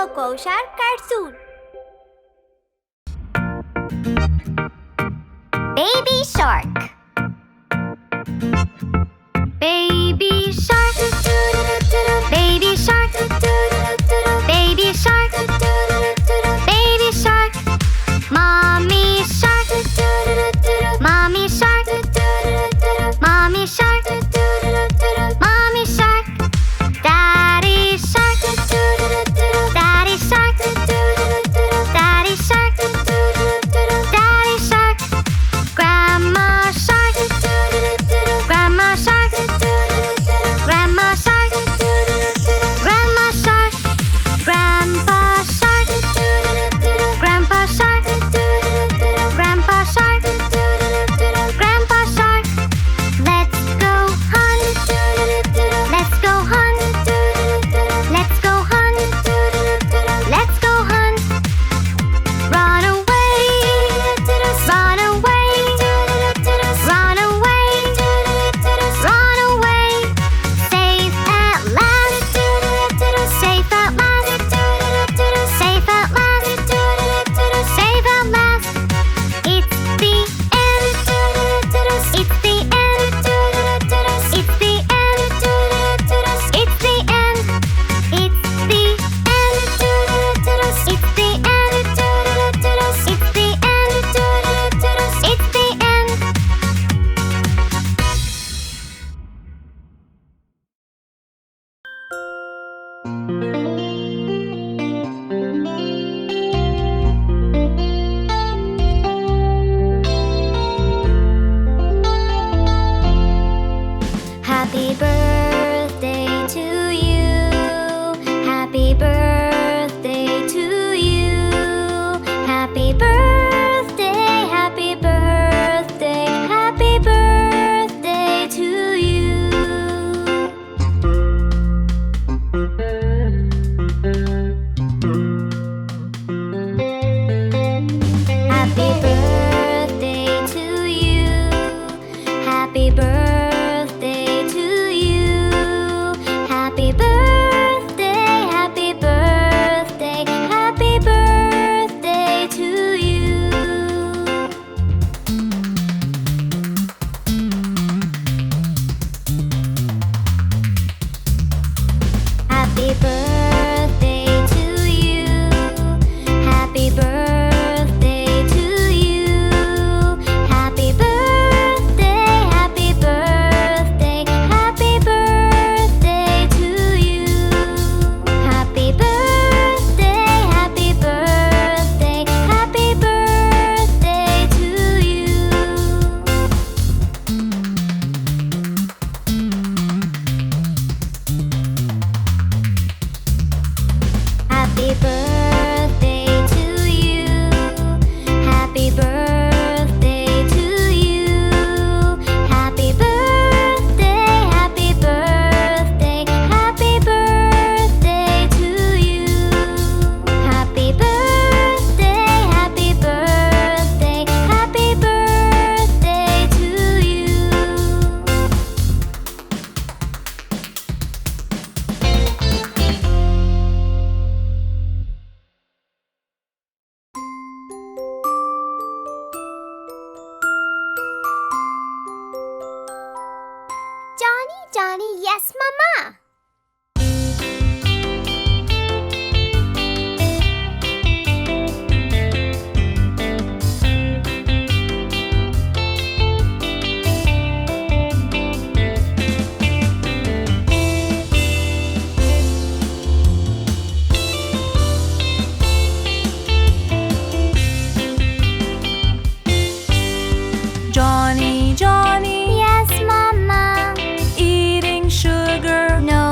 Coco Shark cartoon. Baby Shark. Baby Shark. Baby Shark. Baby Shark. Baby Shark. Mommy Shark. Mommy Shark. Mommy Shark. Mommy Shark. Daddy Shark. Daddy Shark. Daddy Shark. Daddy Shark. Grandma Shark. Grandma Shark. Grandma Shark. Grandma Shark. Grandpa Shark. Grandpa Shark. Grandpa Shark. Grandpa Shark. Let's go hunt. Let's go hunt. Let's go hunt. Let's go hunt. Run away. Run away. Run away. Run away. Safe at last. Safe at last. Safe at last. Safe at last. It's the end. It's the end. It's the end. It's the end. It's the end. It's the end. It's the end. It's the end. Happy birthday to you. Happy birthday to you. Happy birthday, happy birthday, happy birthday to you. Happy birthday to you. Happy birthday to you. Happy birthday, happy birthday, happy birthday to you. Happy birthday to you. Happy birthday to you. Happy birthday, happy birthday, happy birthday to you. Happy birthday, happy birthday, happy birthday to you. Happy birthday to you. Happy birthday to you. Happy birthday, happy birthday, happy birthday to you. Happy birthday, happy birthday, happy birthday to you. Johnny, Johnny, yes, Mama. Johnny, Johnny, Yes, Mama. eating sugar. No,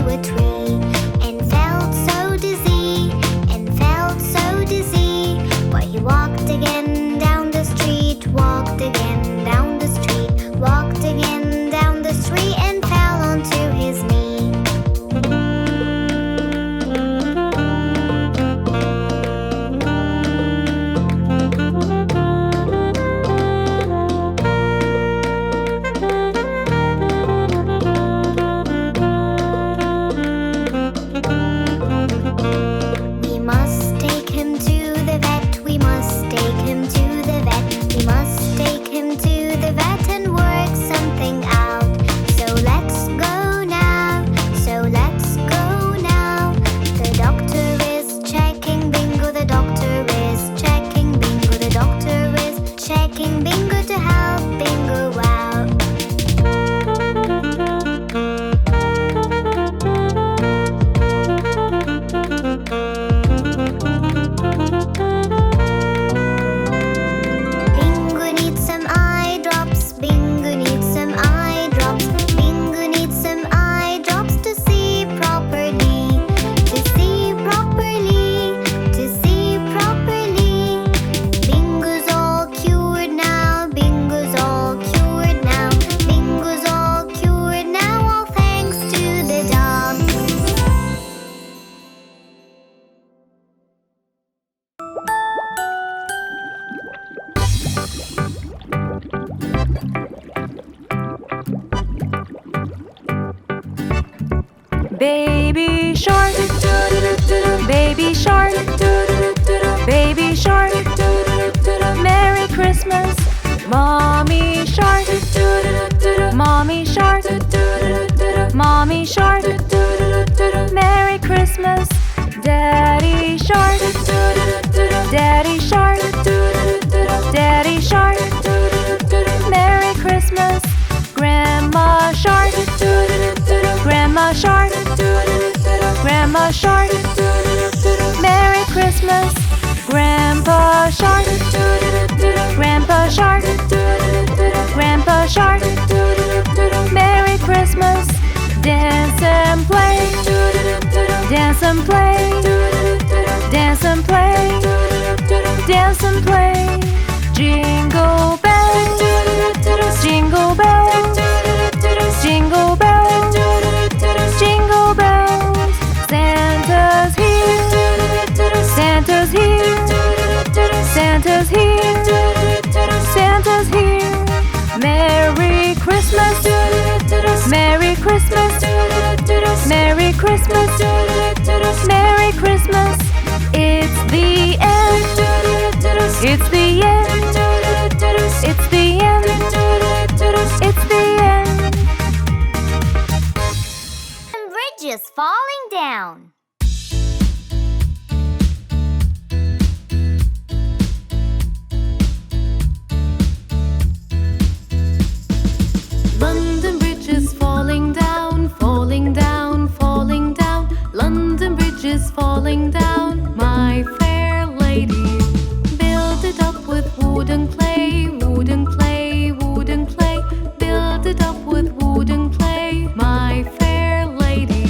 a tree and felt so dizzy, and felt so dizzy. But he walked again down the street, walked again down the street, walked again down the street, and fell onto his knee. We must take him to the vet, we must take him to the vet, we must take him to the vet and work something out. So let's go now, so let's go now. The doctor is checking Bingo, the doctor is checking Bingo, the doctor is checking Bingo to help Bingo out. Bingo needs some eye drops, Bingo needs some eye drops, Bingo needs some eye drops to see properly, to see properly, to see properly. Bingo's all cured now, Bingo's all cured now, Bingo's all cured now, all thanks to the dog. Baby shark, baby shark, baby shark, Merry Christmas. Mommy shark, mommy shark, mommy shark, Merry Christmas. Daddy shark, daddy shark, daddy shark, Merry Christmas. Grandma shark, grandma shark, grandma shark, Merry Christmas. Grandpa shark, grandpa shark, grandpa shark, Merry Christmas. Dance and play, dance and play, dance and play, dance and play. Jingle bells, jingle bells, jingle bells, jingle bells. Santa's here, Santa's here, Santa's here, Santa's here. Merry Christmas, Merry Christmas, Merry Christmas, Merry Christmas. It's the end, it's the end, it's the end, it's the end. And bridges falling down. London Bridge is falling down, falling down, falling down. London Bridge is falling down, my fair lady. Build it up with wooden clay, wooden clay, wooden clay. Build it up with wooden clay, my fair lady.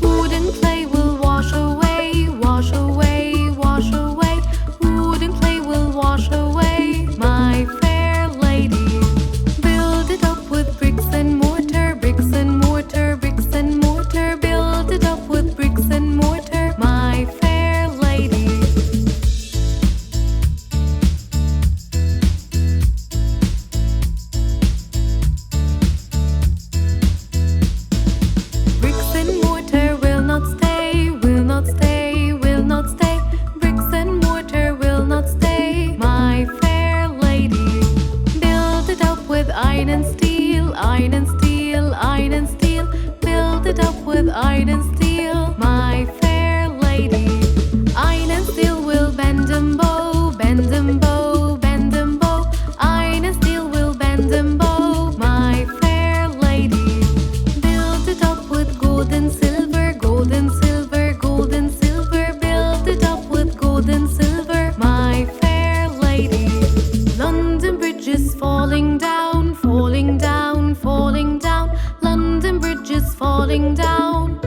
Wooden clay will wash away, wash away, wash away. Wooden clay will wash away, my fair lady. Build it up with bricks and mortar, bricks and mortar, bricks and mortar. Build it up with bricks and mortar, my fair lady. Bricks and mortar will not stay, will not stay, will not stay. Bricks and mortar will not stay, my fair lady. Build it up with iron and steel, iron and steel, iron and steel. Build it up with iron and steel, my fair lady. Iron and steel will bend and bow, bend and bow, bend and bow. Iron and steel will bend and bow, my fair lady. Build it up with gold and silver, gold and silver, gold and silver. Build it up with gold and silver, my fair lady. London Bridge is falling down, falling down, falling down. London Bridge is falling down.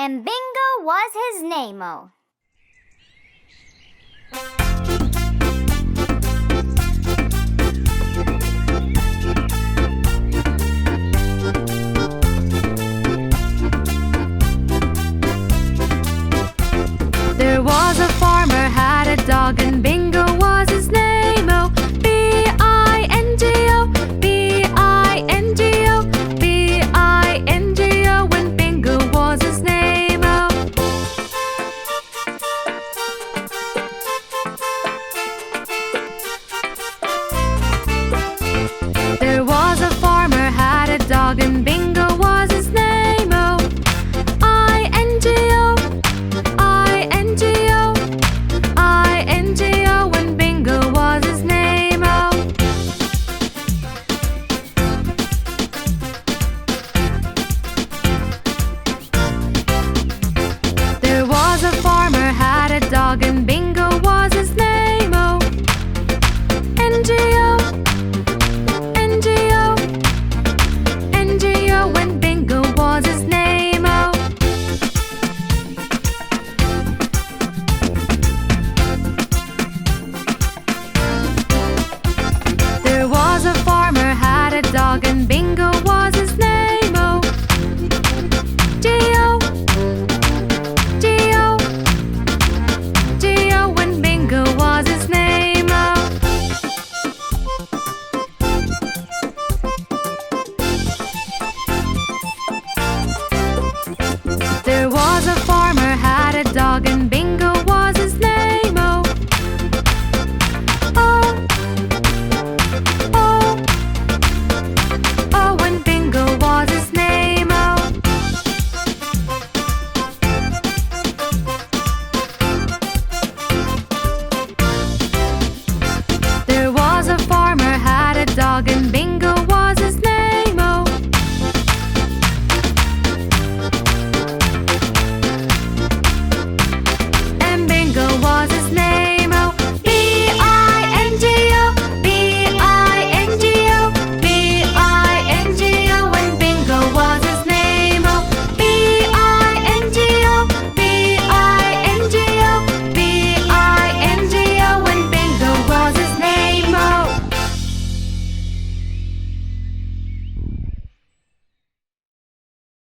and Bingo was his name-o.